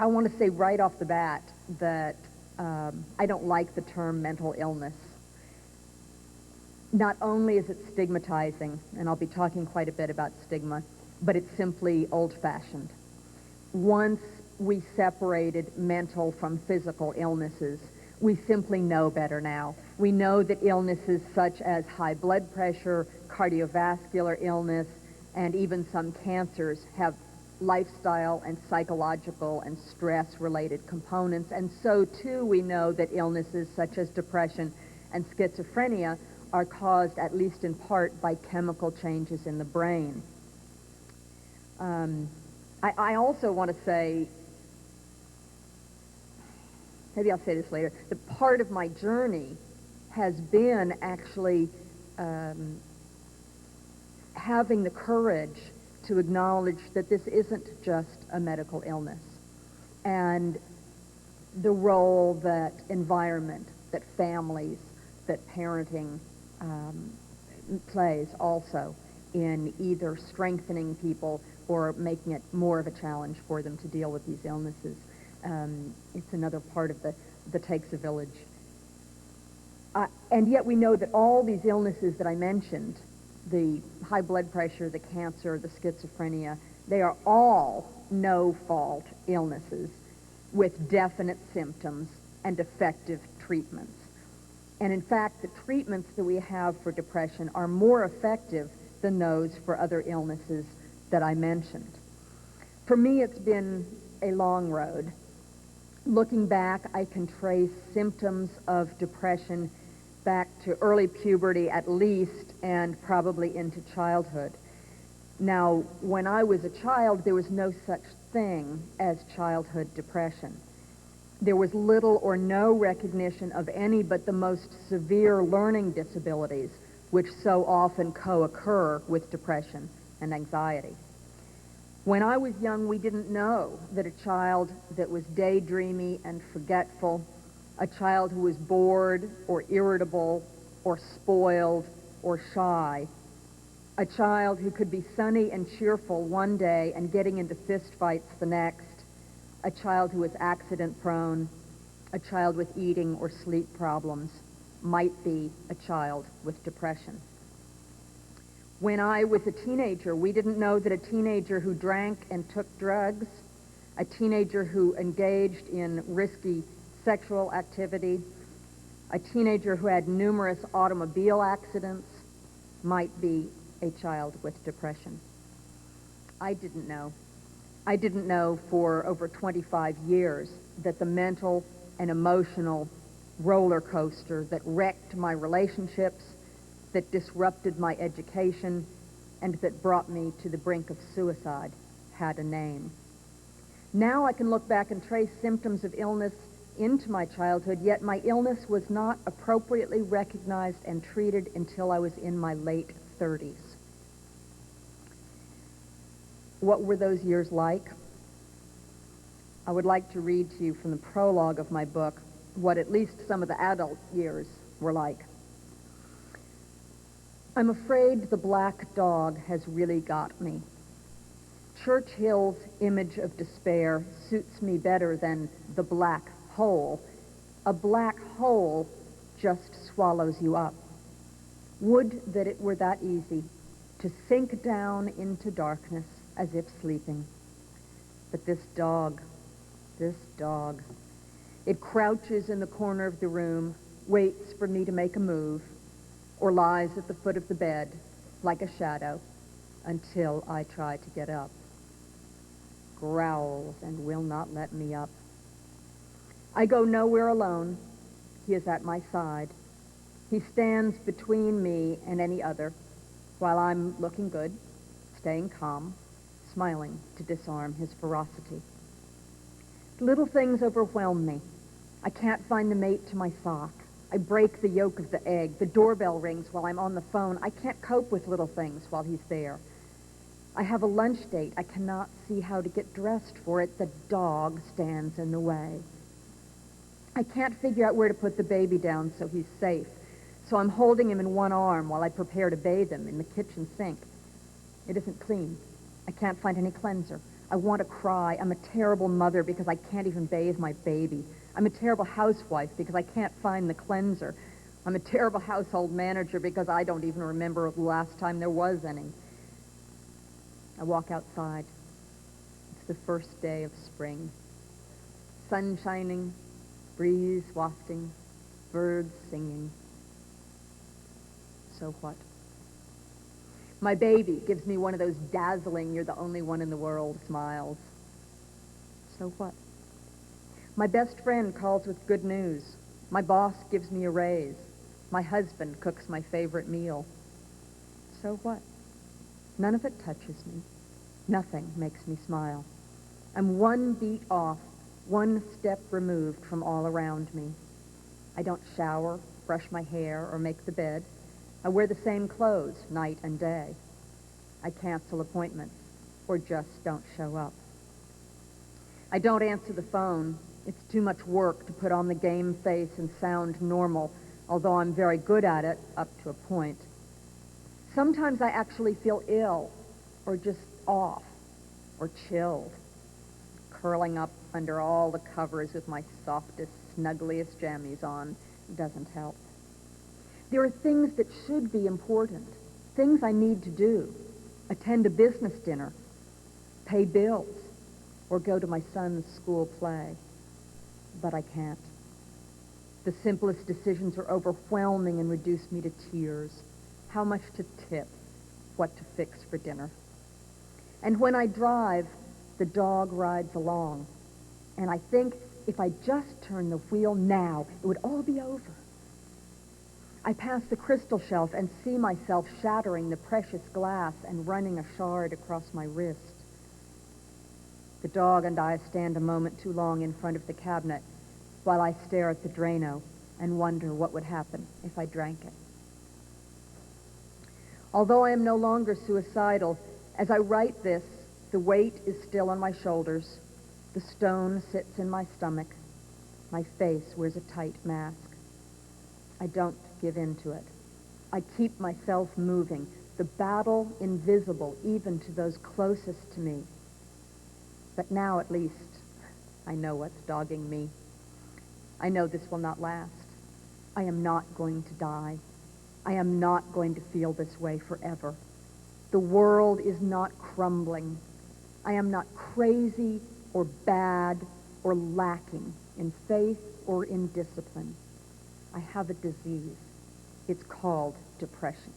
I want to say right off the bat that I don't like the term mental illness. Not only is it stigmatizing, and I'll be talking quite a bit about stigma, but it's simply old-fashioned. Once we separated mental from physical illnesses, we simply know better now. We know that illnesses such as high blood pressure, cardiovascular illness, and even some cancers have lifestyle and psychological and stress-related components. And so, too, we know that illnesses such as depression and schizophrenia are caused, at least in part, by chemical changes in the brain. I also want to say, maybe I'll say this later, that part of my journey has been actually having the courage to acknowledge that this isn't just a medical illness, and the role that environment, that families, that parenting plays also in either strengthening people or making it more of a challenge for them to deal with these illnesses. It's another part of the takes a village. And yet we know that all these illnesses that I mentioned, the high blood pressure, the cancer, the schizophrenia, they are all no-fault illnesses with definite symptoms and effective treatments. And in fact, the treatments that we have for depression are more effective than those for other illnesses that I mentioned. For me, it's been a long road. Looking back, I can trace symptoms of depression back to early puberty at least, and probably into childhood. Now, when I was a child, there was no such thing as childhood depression. There was little or no recognition of any but the most severe learning disabilities, which so often co-occur with depression and anxiety. When I was young, we didn't know that a child that was daydreamy and forgetful, a child who was bored or irritable or spoiled or shy, a child who could be sunny and cheerful one day and getting into fistfights the next, a child who was accident-prone, a child with eating or sleep problems, might be a child with depression. When I was a teenager, we didn't know that a teenager who drank and took drugs, a teenager who engaged in risky sexual activity, a teenager who had numerous automobile accidents, might be a child with depression. I didn't know. I didn't know for over 25 years that the mental and emotional roller coaster that wrecked my relationships, that disrupted my education, and that brought me to the brink of suicide had a name. Now I can look back and trace symptoms of illness into my childhood, yet my illness was not appropriately recognized and treated until I was in my late 30s. What were those years like? I would like to read to you from the prologue of my book what at least some of the adult years were like. I'm afraid the black dog has really got me. Churchill's image of despair suits me better than the black hole. A black hole just swallows you up. Would that it were that easy to sink down into darkness as if sleeping. But this dog, it crouches in the corner of the room, waits for me to make a move, or lies at the foot of the bed like a shadow until I try to get up. Growls and will not let me up. I go nowhere alone. He is at my side. He stands between me and any other, while I'm looking good, staying calm, smiling to disarm his ferocity. Little things overwhelm me. I can't find the mate to my sock. I break the yolk of the egg. The doorbell rings while I'm on the phone. I can't cope with little things while he's there. I have a lunch date. I cannot see how to get dressed for it. The dog stands in the way. I can't figure out where to put the baby down so he's safe. So I'm holding him in one arm while I prepare to bathe him in the kitchen sink. It isn't clean. I can't find any cleanser. I want to cry. I'm a terrible mother because I can't even bathe my baby. I'm a terrible housewife because I can't find the cleanser. I'm a terrible household manager because I don't even remember the last time there was any. I walk outside. It's the first day of spring. Sun shining, breeze wafting, birds singing. So what? My baby gives me one of those dazzling, you're the only one in the world smiles. So what? My best friend calls with good news. My boss gives me a raise. My husband cooks my favorite meal. So what? None of it touches me. Nothing makes me smile. I'm one beat off, one step removed from all around me. I don't shower, brush my hair, or make the bed. I wear the same clothes night and day. I cancel appointments or just don't show up. I don't answer the phone. It's too much work to put on the game face and sound normal, although I'm very good at it up to a point. Sometimes I actually feel ill or just off or chilled, curling up under all the covers with my softest, snuggliest jammies on doesn't help. There are things that should be important, things I need to do, attend a business dinner, pay bills, or go to my son's school play. But I can't. The simplest decisions are overwhelming and reduce me to tears. How much to tip, what to fix for dinner. And when I drive, the dog rides along. And I think if I just turn the wheel now, it would all be over. I pass the crystal shelf and see myself shattering the precious glass and running a shard across my wrist. The dog and I stand a moment too long in front of the cabinet while I stare at the Drano and wonder what would happen if I drank it. Although I am no longer suicidal, as I write this, the weight is still on my shoulders. The stone sits in my stomach. My face wears a tight mask. I don't give in to it. I keep myself moving, the battle invisible even to those closest to me. But now at least I know what's dogging me. I know this will not last. I am not going to die. I am not going to feel this way forever. The world is not crumbling. I am not crazy or bad or lacking in faith or in discipline. I have a disease. It's called depression.